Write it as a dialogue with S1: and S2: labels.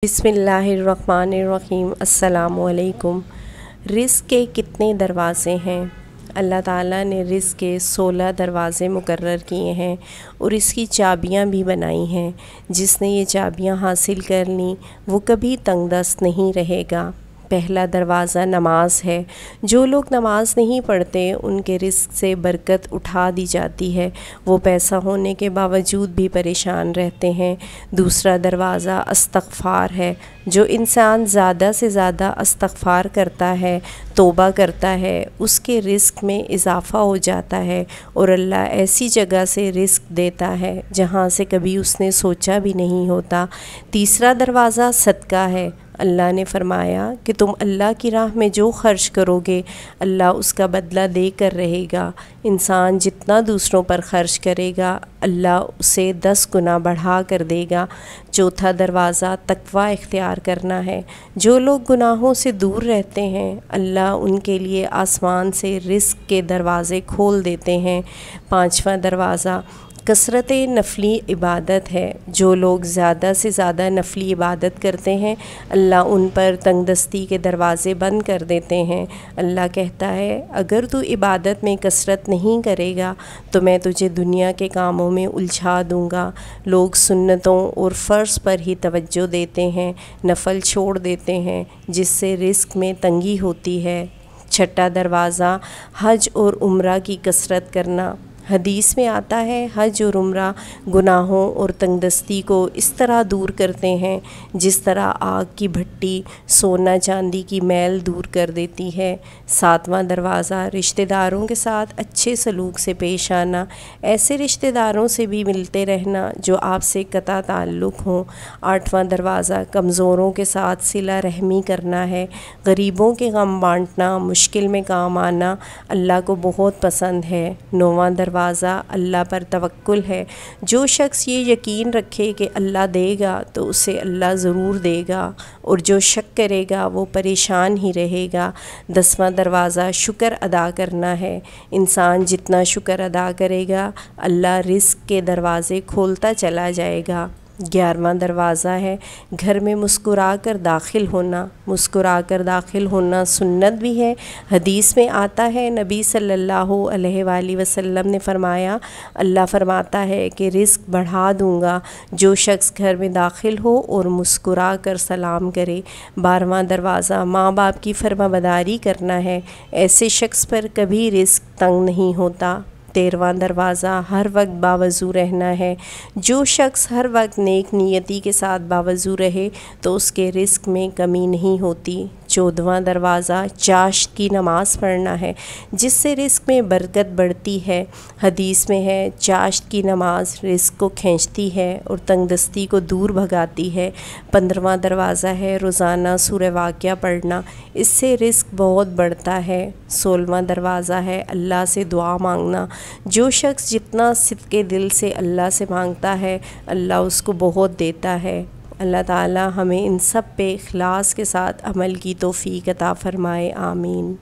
S1: بسم اللہ الرحمن الرحیم۔ السلام علیکم۔ رزق کے کتنے دروازے ہیں؟ اللہ تعالیٰ نے رزق کے 16 دروازے مقرر کیے ہیں اور اس کی چابیاں بھی بنائی ہیں۔ جس نے یہ چابیاں حاصل کر لیں وہ کبھی تنگ دست نہیں رہے گا۔ پہلا دروازہ نماز ہے۔ جو لوگ نماز نہیں پڑھتے ان کے رزق سے برکت اٹھا دی جاتی ہے، وہ پیسہ ہونے کے باوجود بھی پریشان رہتے ہیں۔ دوسرا دروازہ استغفار ہے۔ جو انسان زیادہ سے زیادہ استغفار کرتا ہے، توبہ کرتا ہے، اس کے رزق میں اضافہ ہو جاتا ہے اور اللہ ایسی جگہ سے رزق دیتا ہے جہاں سے کبھی اس نے سوچا بھی نہیں ہوتا۔ تیسرا دروازہ صدقہ ہے۔ اللہ نے فرمایا کہ تم اللہ کی راہ میں جو خرچ کرو گے اللہ اس کا بدلہ دے کر رہے گا۔ انسان جتنا دوسروں پر خرچ کرے گا اللہ اسے 10 گنا بڑھا کر دے گا۔ چوتھا دروازہ تقوی اختیار کرنا ہے۔ جو لوگ گناہوں سے دور رہتے ہیں اللہ ان کے لیے آسمان سے رزق کے دروازے کھول دیتے ہیں۔ پانچواں دروازہ کثرت نفلی عبادت ہے۔ جو لوگ زیادہ سے زیادہ نفلی عبادت کرتے ہیں اللہ ان پر تنگ دستی کے دروازے بند کر دیتے ہیں۔ اللہ کہتا ہے اگر تو عبادت میں کثرت نہیں کرے گا تو میں تجھے دنیا کے کاموں میں الجھا دوں گا۔ لوگ سنتوں اور فرض پر ہی توجہ دیتے ہیں، نفل چھوڑ دیتے ہیں جس سے رزق میں تنگی ہوتی ہے۔ چھٹا دروازہ حج اور عمرہ کی کثرت کرنا۔ حدیث میں آتا ہے حج اور عمرہ گناہوں اور تنگ دستی کو اس طرح دور کرتے ہیں جس طرح آگ کی بھٹی سونا چاندی کی میل دور کر دیتی ہے۔ ساتواں دروازہ رشتہ داروں کے ساتھ اچھے سلوک سے پیش آنا۔ ایسے رشتہ داروں سے بھی ملتے رہنا جو آپ سے قطع تعلق ہوں۔ آٹھواں دروازہ کمزوروں کے ساتھ صلہ رحمی کرنا ہے۔ غریبوں کے غم بانٹنا، مشکل میں کام آنا اللہ کو بہت پسند ہے۔ نوواں دروازہ اللہ پر توکل ہے۔ جو شخص یہ یقین رکھے کہ اللہ دے گا تو اسے اللہ ضرور دے گا اور جو شک کرے گا وہ پریشان ہی رہے گا۔ 10واں دروازہ شکر ادا کرنا ہے۔ انسان جتنا شکر ادا کرے گا اللہ رزق کے دروازے کھولتا چلا جائے گا۔ 11واں دروازہ ہے گھر میں مسکرا کر داخل ہونا۔ مسکرا کر داخل ہونا سنت بھی ہے۔ حدیث میں آتا ہے نبی صلی اللہ علیہ وآلہ وسلم نے فرمایا اللہ فرماتا ہے کہ رزق بڑھا دوں گا جو شخص گھر میں داخل ہو اور مسکرا کر سلام کرے۔ 12واں دروازہ ماں باپ کی فرمانبرداری کرنا ہے۔ ایسے شخص پر کبھی رزق تنگ نہیں ہوتا۔ 13واں دروازہ ہر وقت باوضو رہنا ہے۔ جو شخص ہر وقت نیک نیتی کے ساتھ باوضو رہے تو اس کے رزق میں کمی نہیں ہوتی۔ 14واں دروازہ چاشت کی نماز پڑھنا ہے جس سے رزق میں برکت بڑھتی ہے۔ حدیث میں ہے چاشت کی نماز رزق کو کھینچتی ہے اور تنگ دستی کو دور بھگاتی ہے۔ 15واں دروازہ ہے روزانہ سورہ واقعہ پڑھنا، اس سے رزق بہت بڑھتا ہے۔ 16واں دروازہ ہے اللہ سے دعا مانگنا۔ جو شخص جتنا صدقے دل سے اللہ سے مانگتا ہے اللہ اس کو بہت دیتا ہے۔ اللہ تعالی ہمیں ان سب پہ اخلاص کے ساتھ عمل کی توفیق عطا فرمائے، آمین۔